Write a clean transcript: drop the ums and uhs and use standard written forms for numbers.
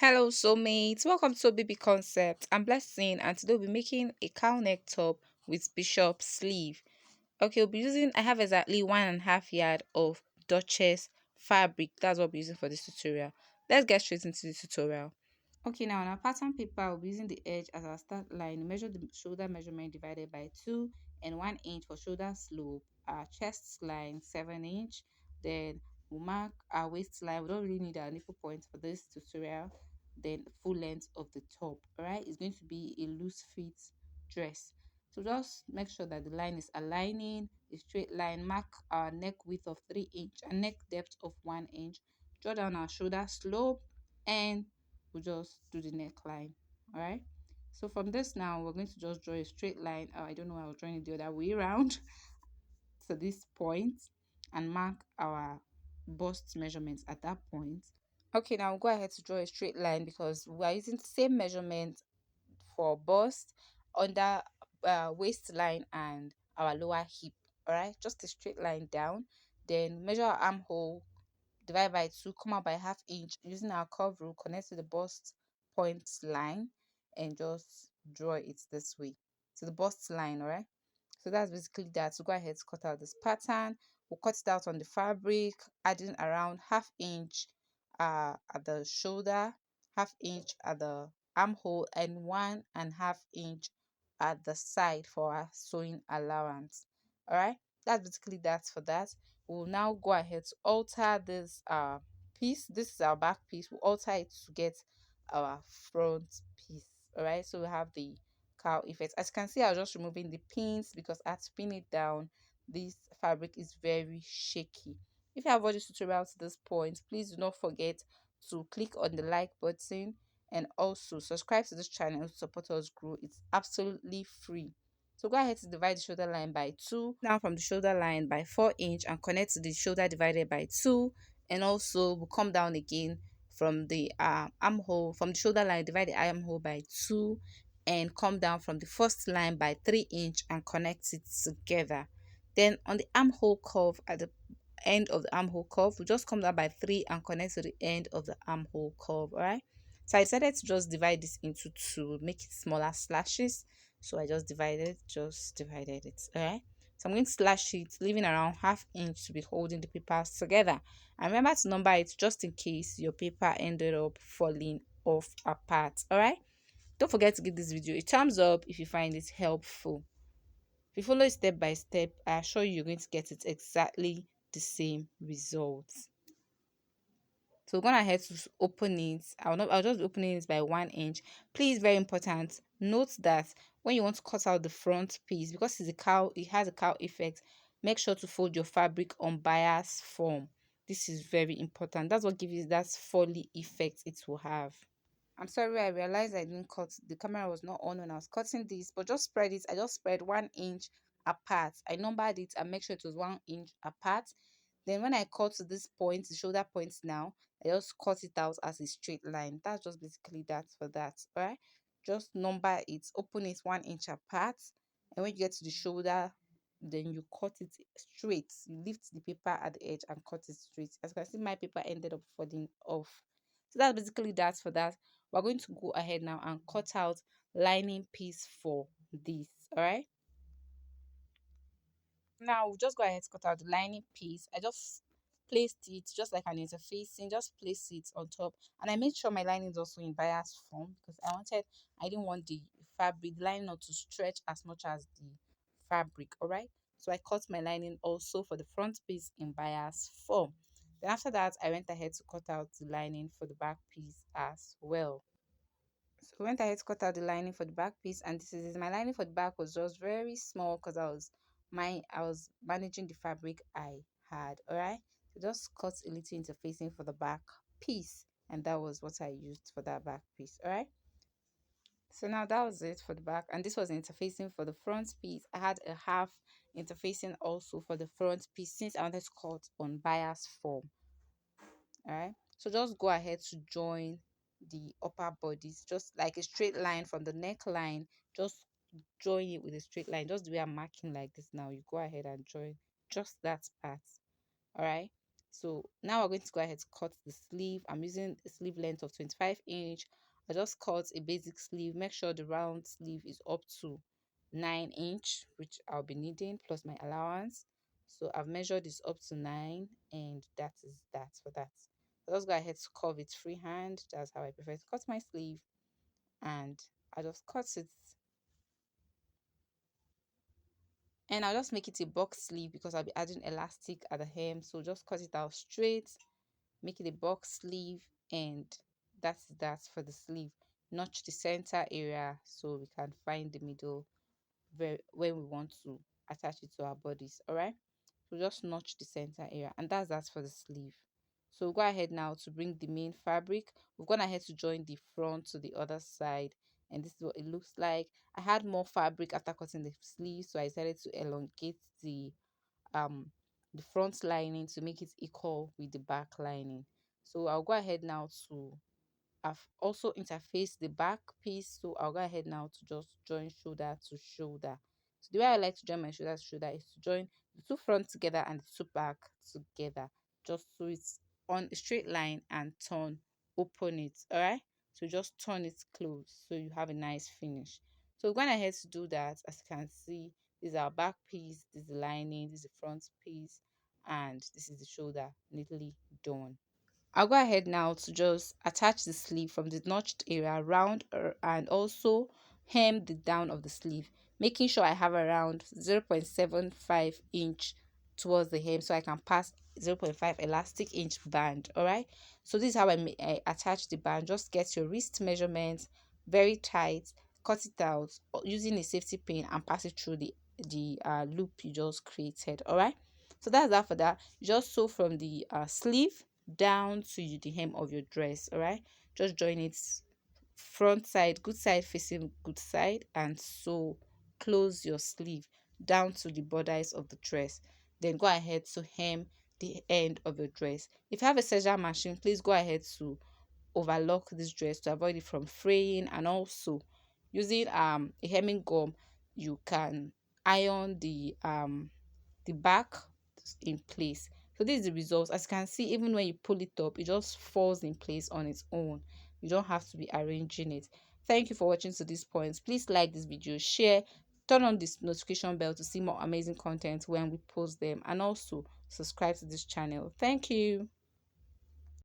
Hello, soulmates. Welcome to Baby Concept. I'm Blessing, and today we'll be making a cowl neck top with bishop sleeve. Okay, I have exactly 1.5 yard of Duchess fabric. That's what we'll be using for this tutorial. Let's get straight into the tutorial. Okay, now on our pattern paper, we'll be using the edge as our start line. Measure the shoulder measurement divided by 2 and 1 inch for shoulder slope. Our chest line 7 inch. Then we'll mark our waistline. We don't really need our nipple points for this tutorial. Then full length of the top. Alright, it's going to be a loose fit dress. So just make sure that the line is aligning a straight line. Mark our neck width of 3 inch and neck depth of 1 inch. Draw down our shoulder slope and we'll just do the neckline. All right, so from this now we're going to just draw a straight line. I don't know why I was drawing it the other way around to this point and mark our bust measurements at that point. Okay, now we'll go ahead to draw a straight line because we are using the same measurement for bust, under waistline and our lower hip. All right, just a straight line down. Then measure our armhole, divide by 2, come out by ½ inch. Using our curve rule, connect to the bust point line and just draw it this way to the bust line. All right, so that's basically that. So go ahead to cut out this pattern. We'll cut it out on the fabric, adding around ½ inch at the shoulder, ½ inch at the armhole, and 1.5 inch at the side for our sewing allowance. All right, that's basically that for that. We'll now go ahead to alter this piece. This is our back piece. We'll alter it to get our front piece. All right, so we have the cowl effect. As you can see, I was just removing the pins because I had to pin it down. This fabric is very shaky. If you have watched this tutorial to this point, please do not forget to click on the like button and also subscribe to this channel to support us grow. It's absolutely free. So go ahead to divide the shoulder line by 2. Now from the shoulder line by 4 inch and connect to the shoulder divided by 2. And also we'll come down again from the armhole, from the shoulder line, divide the armhole by 2 and come down from the first line by 3 inch and connect it together. Then on the armhole curve, at the end of the armhole curve, we just come down by 3 and connect to the end of the armhole curve. All right, so I decided to just divide this into 2, make it smaller slashes. So I just divided it. All right, so I'm going to slash it, leaving around ½ inch to be holding the papers together. And remember to number it just in case your paper ended up falling off apart. All right, don't forget to give this video a thumbs up if you find it helpful. If you follow it step by step, I assure you you're going to get it exactly the same results. So we're gonna head to open it. I'll just open it by 1 inch. Please, very important, note that when you want to cut out the front piece, because it has a cowl effect, make sure to fold your fabric on bias form. This is very important. That's what gives you that folly effect it will have. I'm sorry, I realized I didn't cut, the camera was not on when I was cutting this, but just spread it. I just spread 1 inch apart. I numbered it and make sure it was 1 inch apart. Then when I cut to this point, the shoulder points now, I just cut it out as a straight line. That's just basically that for that. All right, just number it, open it 1 inch apart, and when you get to the shoulder, then you cut it straight. You lift the paper at the edge and cut it straight. As you can see, my paper ended up falling off. So that's basically that for that. We're going to go ahead now and cut out lining piece for this. All right, now we'll just go ahead to cut out the lining piece. I just placed it just like an interfacing, just place it on top, and I made sure my lining is also in bias form because I didn't want the fabric, the lining not to stretch as much as the fabric. All right, so I cut my lining also for the front piece in bias form. Then after that, I went ahead to cut out the lining for the back piece as well. So I went ahead to cut out the lining for the back piece, and this is my lining for the back was just very small because I was managing the fabric I had. All right, so just cut a little interfacing for the back piece, and that was what I used for that back piece. All right, so now that was it for the back, and this was interfacing for the front piece. I had a half interfacing also for the front piece since I wanted to cut on bias form. All right, so just go ahead to join the upper bodies just like a straight line from the neckline. Just join it with a straight line, just the way I'm marking like this. Now you go ahead and join just that part. All right, So now we're going to go ahead to cut the sleeve. I'm using a sleeve length of 25 inch. I just cut a basic sleeve. Make sure the round sleeve is up to 9 inch, which I'll be needing plus my allowance. So I've measured this up to 9, and that is that for that. So let's go ahead to curve it freehand. That's how I prefer to cut my sleeve, and I just cut it, and I'll just make it a box sleeve because I'll be adding elastic at the hem. So just cut it out straight, make it a box sleeve, and that's that for the sleeve. Notch the center area so we can find the middle very when we want to attach it to our bodies. All right, so just notch the center area, and that's for the sleeve. So we'll go ahead now to bring the main fabric. We've gone ahead to join the front to the other side, and this is what it looks like. I had more fabric after cutting the sleeve, so I decided to elongate um the front lining to make it equal with the back lining. So I'll go ahead now to, I've also interfaced the back piece, so I'll go ahead now to just join shoulder to shoulder. So the way I like to join my shoulder to shoulder is to join the two front together and the two back together, just so it's on a straight line and turn, open it. All right, so just turn it close so you have a nice finish. So we're going ahead to do that. As you can see, this is our back piece, this is the lining, this is the front piece, and this is the shoulder neatly done. I'll go ahead now to just attach the sleeve from the notched area around, and also hem the down of the sleeve, making sure I have around 0.75 inch towards the hem so I can pass 0.5 elastic inch band. All right, so this is how I attach the band. Just get your wrist measurements very tight, cut it out using a safety pin, and pass it through the loop you just created. All right, so that's that for that. You just sew from the sleeve down to the hem of your dress. All right, just join it front side, good side facing good side, and sew close your sleeve down to the borders of the dress. Then go ahead to hem the end of your dress. If you have a serger machine, please go ahead to overlock this dress to avoid it from fraying, and also using a hemming gum, you can iron the back in place. So this is the result. As you can see, even when you pull it up, it just falls in place on its own. You don't have to be arranging it. Thank you for watching to this point. Please like this video, share, turn on this notification bell to see more amazing content when we post them, and also subscribe to this channel. Thank you.